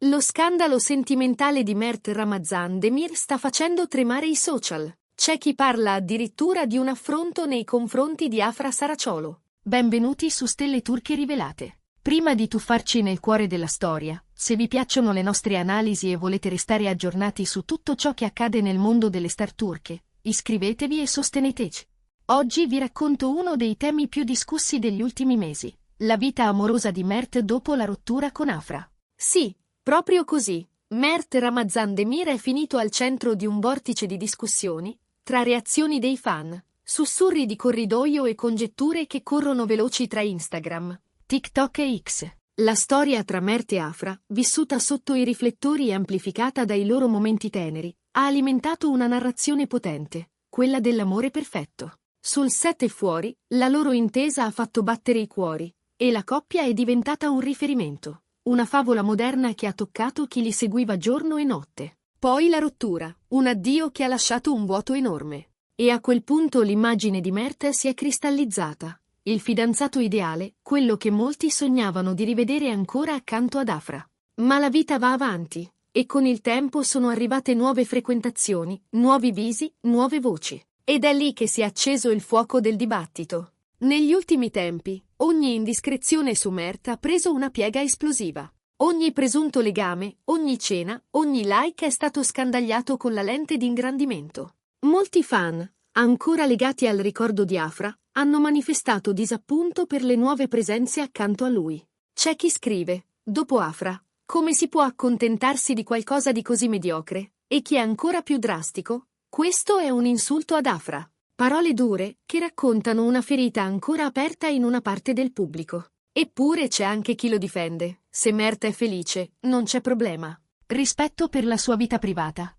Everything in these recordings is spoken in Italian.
Lo scandalo sentimentale di Mert Ramazan Demir sta facendo tremare i social. C'è chi parla addirittura di un affronto nei confronti di Afra Saraciolo. Benvenuti su Stelle Turche Rivelate. Prima di tuffarci nel cuore della storia, se vi piacciono le nostre analisi e volete restare aggiornati su tutto ciò che accade nel mondo delle star turche, iscrivetevi e sosteneteci. Oggi vi racconto uno dei temi più discussi degli ultimi mesi: la vita amorosa di Mert dopo la rottura con Afra. Sì, proprio così. Mert Ramazan Demir è finito al centro di un vortice di discussioni, tra reazioni dei fan, sussurri di corridoio e congetture che corrono veloci tra Instagram, TikTok e X. La storia tra Mert e Afra, vissuta sotto i riflettori e amplificata dai loro momenti teneri, ha alimentato una narrazione potente, quella dell'amore perfetto. Sul set e fuori, la loro intesa ha fatto battere i cuori, e la coppia è diventata un riferimento. Una favola moderna che ha toccato chi li seguiva giorno e notte. Poi la rottura, un addio che ha lasciato un vuoto enorme. E a quel punto l'immagine di Mert si è cristallizzata. Il fidanzato ideale, quello che molti sognavano di rivedere ancora accanto ad Afra. Ma la vita va avanti, e con il tempo sono arrivate nuove frequentazioni, nuovi visi, nuove voci. Ed è lì che si è acceso il fuoco del dibattito. Negli ultimi tempi, ogni indiscrezione su Mert ha preso una piega esplosiva. Ogni presunto legame, ogni cena, ogni like è stato scandagliato con la lente di ingrandimento. Molti fan, ancora legati al ricordo di Afra, hanno manifestato disappunto per le nuove presenze accanto a lui. C'è chi scrive: dopo Afra, come si può accontentarsi di qualcosa di così mediocre? E chi è ancora più drastico: questo è un insulto ad Afra. Parole dure, che raccontano una ferita ancora aperta in una parte del pubblico. Eppure c'è anche chi lo difende. Se Mert è felice, non c'è problema. Rispetto per la sua vita privata.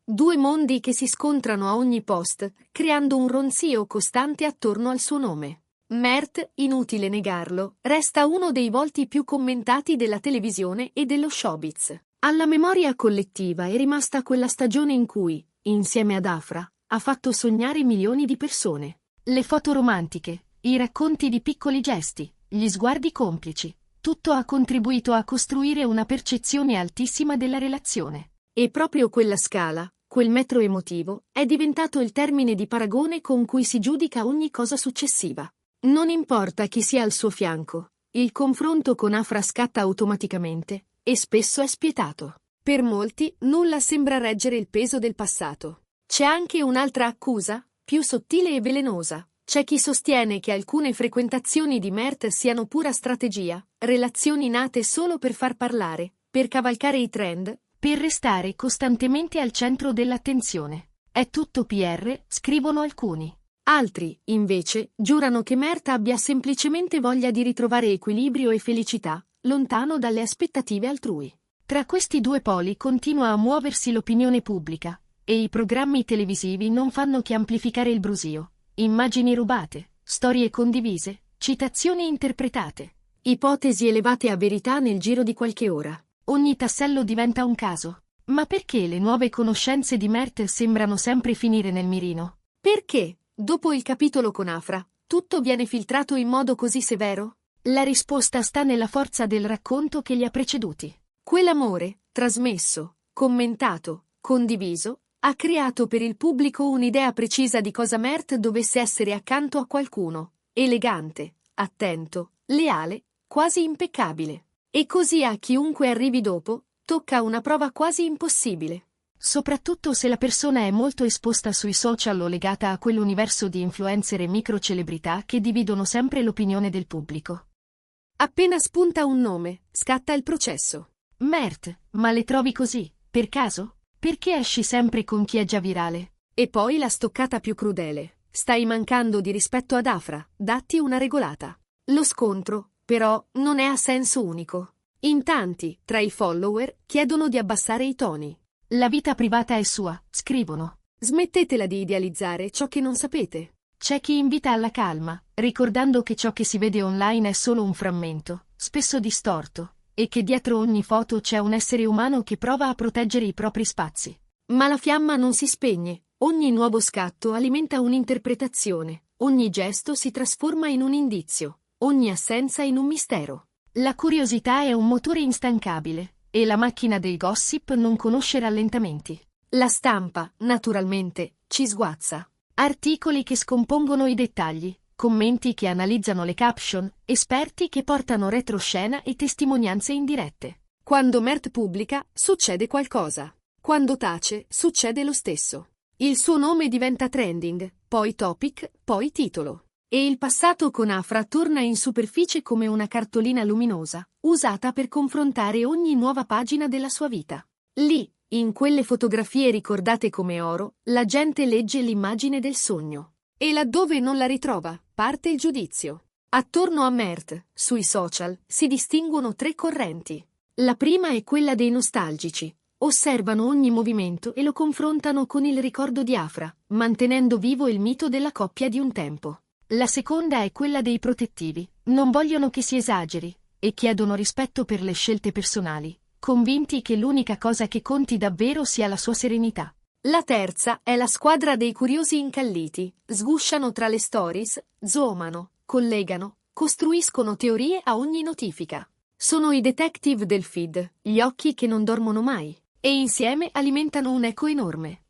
Due mondi che si scontrano a ogni post, creando un ronzio costante attorno al suo nome. Mert, inutile negarlo, resta uno dei volti più commentati della televisione e dello showbiz. Alla memoria collettiva è rimasta quella stagione in cui, insieme ad Afra, ha fatto sognare milioni di persone. Le foto romantiche, i racconti di piccoli gesti, gli sguardi complici, tutto ha contribuito a costruire una percezione altissima della relazione. E proprio quella scala, quel metro emotivo, è diventato il termine di paragone con cui si giudica ogni cosa successiva. Non importa chi sia al suo fianco, il confronto con Afra scatta automaticamente, e spesso è spietato. Per molti, nulla sembra reggere il peso del passato. C'è anche un'altra accusa, più sottile e velenosa. C'è chi sostiene che alcune frequentazioni di Mert siano pura strategia, relazioni nate solo per far parlare, per cavalcare i trend, per restare costantemente al centro dell'attenzione. È tutto PR, scrivono alcuni. Altri, invece, giurano che Mert abbia semplicemente voglia di ritrovare equilibrio e felicità, lontano dalle aspettative altrui. Tra questi due poli continua a muoversi l'opinione pubblica, e i programmi televisivi non fanno che amplificare il brusio. Immagini rubate, storie condivise, citazioni interpretate. Ipotesi elevate a verità nel giro di qualche ora. Ogni tassello diventa un caso. Ma perché le nuove conoscenze di Mert sembrano sempre finire nel mirino? Perché, dopo il capitolo con Afra, tutto viene filtrato in modo così severo? La risposta sta nella forza del racconto che li ha preceduti. Quell'amore, trasmesso, commentato, condiviso, ha creato per il pubblico un'idea precisa di cosa Mert dovesse essere accanto a qualcuno, elegante, attento, leale, quasi impeccabile. E così a chiunque arrivi dopo, tocca una prova quasi impossibile. Soprattutto se la persona è molto esposta sui social o legata a quell'universo di influencer e microcelebrità che dividono sempre l'opinione del pubblico. Appena spunta un nome, scatta il processo. Mert, ma le trovi così, per caso? Perché esci sempre con chi è già virale? E poi la stoccata più crudele. Stai mancando di rispetto ad Afra, datti una regolata. Lo scontro, però, non è a senso unico. In tanti, tra i follower, chiedono di abbassare i toni. La vita privata è sua, scrivono. Smettetela di idealizzare ciò che non sapete. C'è chi invita alla calma, ricordando che ciò che si vede online è solo un frammento, spesso distorto, e che dietro ogni foto c'è un essere umano che prova a proteggere i propri spazi. Ma la fiamma non si spegne, ogni nuovo scatto alimenta un'interpretazione, ogni gesto si trasforma in un indizio, ogni assenza in un mistero. La curiosità è un motore instancabile, E la macchina del gossip non conosce rallentamenti. La stampa, naturalmente, ci sguazza. Articoli che scompongono i dettagli, commenti che analizzano le caption, esperti che portano retroscena e testimonianze indirette. Quando Mert pubblica, succede qualcosa. Quando tace, succede lo stesso. Il suo nome diventa trending, poi topic, poi titolo. E il passato con Afra torna in superficie come una cartolina luminosa, usata per confrontare ogni nuova pagina della sua vita. Lì, in quelle fotografie ricordate come oro, la gente legge l'immagine del sogno. E laddove non la ritrova, parte il giudizio. Attorno a Mert, sui social, si distinguono tre correnti. La prima è quella dei nostalgici. Osservano ogni movimento e lo confrontano con il ricordo di Afra, mantenendo vivo il mito della coppia di un tempo. La seconda è quella dei protettivi. Non vogliono che si esageri e chiedono rispetto per le scelte personali, convinti che l'unica cosa che conti davvero sia la sua serenità. La terza è la squadra dei curiosi incalliti. Sgusciano tra le stories, zoomano, collegano, costruiscono teorie a ogni notifica. Sono i detective del feed, gli occhi che non dormono mai, e insieme alimentano un eco enorme.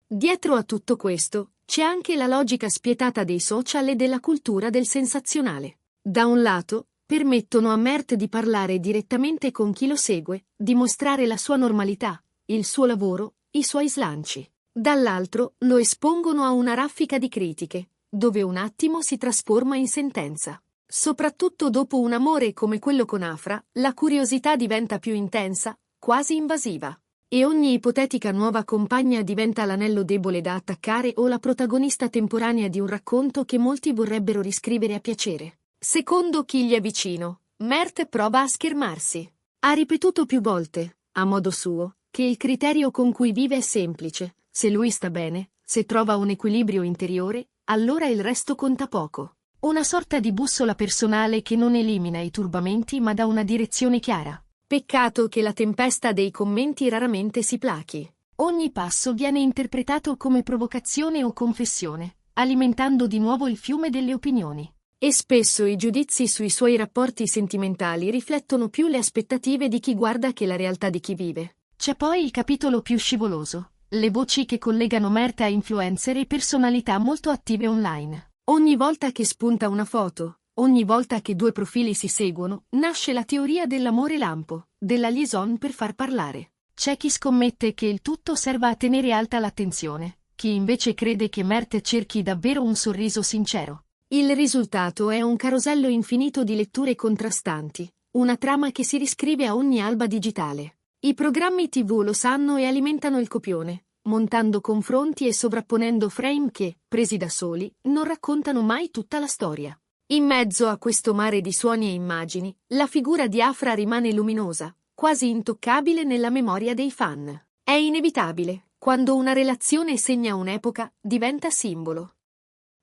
Dietro a tutto questo c'è anche la logica spietata dei social e della cultura del sensazionale. Da un lato, permettono a Mert di parlare direttamente con chi lo segue, di mostrare la sua normalità, il suo lavoro, i suoi slanci. Dall'altro, lo espongono a una raffica di critiche, dove un attimo si trasforma in sentenza. Soprattutto dopo un amore come quello con Afra, la curiosità diventa più intensa, quasi invasiva. E ogni ipotetica nuova compagna diventa l'anello debole da attaccare o la protagonista temporanea di un racconto che molti vorrebbero riscrivere a piacere. Secondo chi gli è vicino, Mert prova a schermarsi. Ha ripetuto più volte, a modo suo, che il criterio con cui vive è semplice. Se lui sta bene, se trova un equilibrio interiore, allora il resto conta poco. Una sorta di bussola personale che non elimina i turbamenti ma dà una direzione chiara. Peccato che la tempesta dei commenti raramente si plachi. Ogni passo viene interpretato come provocazione o confessione, alimentando di nuovo il fiume delle opinioni. E spesso i giudizi sui suoi rapporti sentimentali riflettono più le aspettative di chi guarda che la realtà di chi vive. C'è poi il capitolo più scivoloso, le voci che collegano Mert a influencer e personalità molto attive online. Ogni volta che spunta una foto, ogni volta che due profili si seguono, nasce la teoria dell'amore lampo, della liaison per far parlare. C'è chi scommette che il tutto serva a tenere alta l'attenzione, chi invece crede che Mert cerchi davvero un sorriso sincero. Il risultato è un carosello infinito di letture contrastanti, una trama che si riscrive a ogni alba digitale. I programmi TV lo sanno e alimentano il copione, montando confronti e sovrapponendo frame che, presi da soli, non raccontano mai tutta la storia. In mezzo a questo mare di suoni e immagini, la figura di Afra rimane luminosa, quasi intoccabile nella memoria dei fan. È inevitabile, quando una relazione segna un'epoca, diventa simbolo.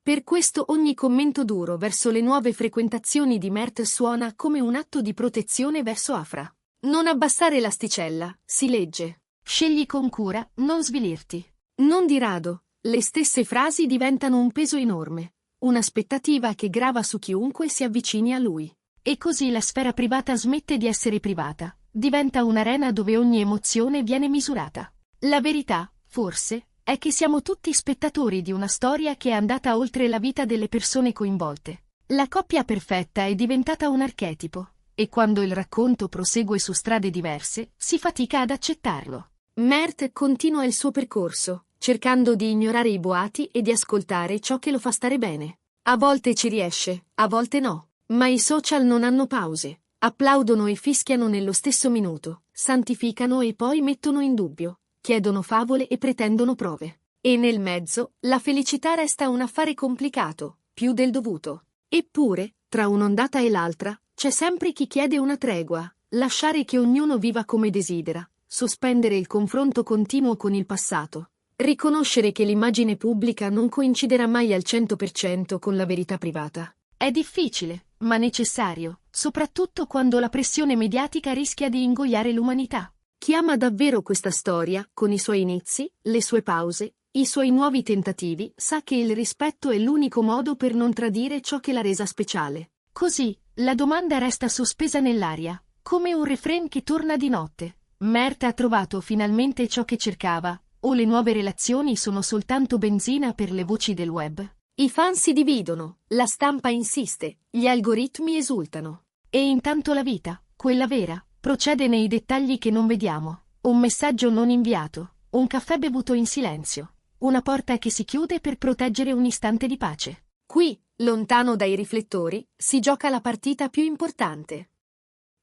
Per questo ogni commento duro verso le nuove frequentazioni di Mert suona come un atto di protezione verso Afra. Non abbassare l'asticella, si legge. Scegli con cura, non svilirti. Non di rado, le stesse frasi diventano un peso enorme, un'aspettativa che grava su chiunque si avvicini a lui. E così la sfera privata smette di essere privata, diventa un'arena dove ogni emozione viene misurata. La verità, forse, è che siamo tutti spettatori di una storia che è andata oltre la vita delle persone coinvolte. La coppia perfetta è diventata un archetipo, e quando il racconto prosegue su strade diverse, si fatica ad accettarlo. Mert continua il suo percorso, cercando di ignorare i boati e di ascoltare ciò che lo fa stare bene. A volte ci riesce, a volte no. Ma i social non hanno pause. Applaudono e fischiano nello stesso minuto, santificano e poi mettono in dubbio, chiedono favole e pretendono prove. E nel mezzo, la felicità resta un affare complicato, più del dovuto. Eppure, tra un'ondata e l'altra, c'è sempre chi chiede una tregua, lasciare che ognuno viva come desidera, sospendere il confronto continuo con il passato, riconoscere che l'immagine pubblica non coinciderà mai al 100% con la verità privata. È difficile, ma necessario, soprattutto quando la pressione mediatica rischia di ingoiare l'umanità. Chi ama davvero questa storia, con i suoi inizi, le sue pause, i suoi nuovi tentativi, sa che il rispetto è l'unico modo per non tradire ciò che l'ha resa speciale. Così, la domanda resta sospesa nell'aria. Come un refrain che torna di notte. Mert ha trovato finalmente ciò che cercava, o le nuove relazioni sono soltanto benzina per le voci del web? I fan si dividono, la stampa insiste, gli algoritmi esultano. E intanto la vita, quella vera, procede nei dettagli che non vediamo. Un messaggio non inviato, un caffè bevuto in silenzio, una porta che si chiude per proteggere un istante di pace. Qui, lontano dai riflettori, si gioca la partita più importante.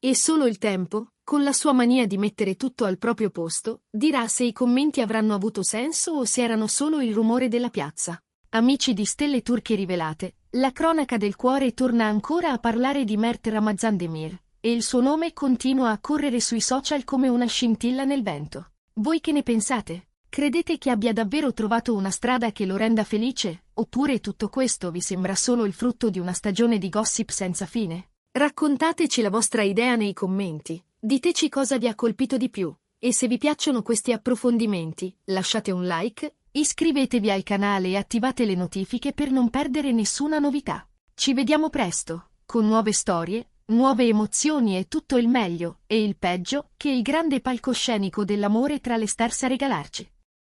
E solo il tempo, con la sua mania di mettere tutto al proprio posto, dirà se i commenti avranno avuto senso o se erano solo il rumore della piazza. Amici di Stelle Turche Rivelate, la cronaca del cuore torna ancora a parlare di Mert Ramazandemir, e il suo nome continua a correre sui social come una scintilla nel vento. Voi che ne pensate? Credete che abbia davvero trovato una strada che lo renda felice, oppure tutto questo vi sembra solo il frutto di una stagione di gossip senza fine? Raccontateci la vostra idea nei commenti, diteci cosa vi ha colpito di più, e se vi piacciono questi approfondimenti, lasciate un like, iscrivetevi al canale e attivate le notifiche per non perdere nessuna novità. Ci vediamo presto, con nuove storie, nuove emozioni e tutto il meglio e il peggio che il grande palcoscenico dell'amore tra le stars sa regalarci.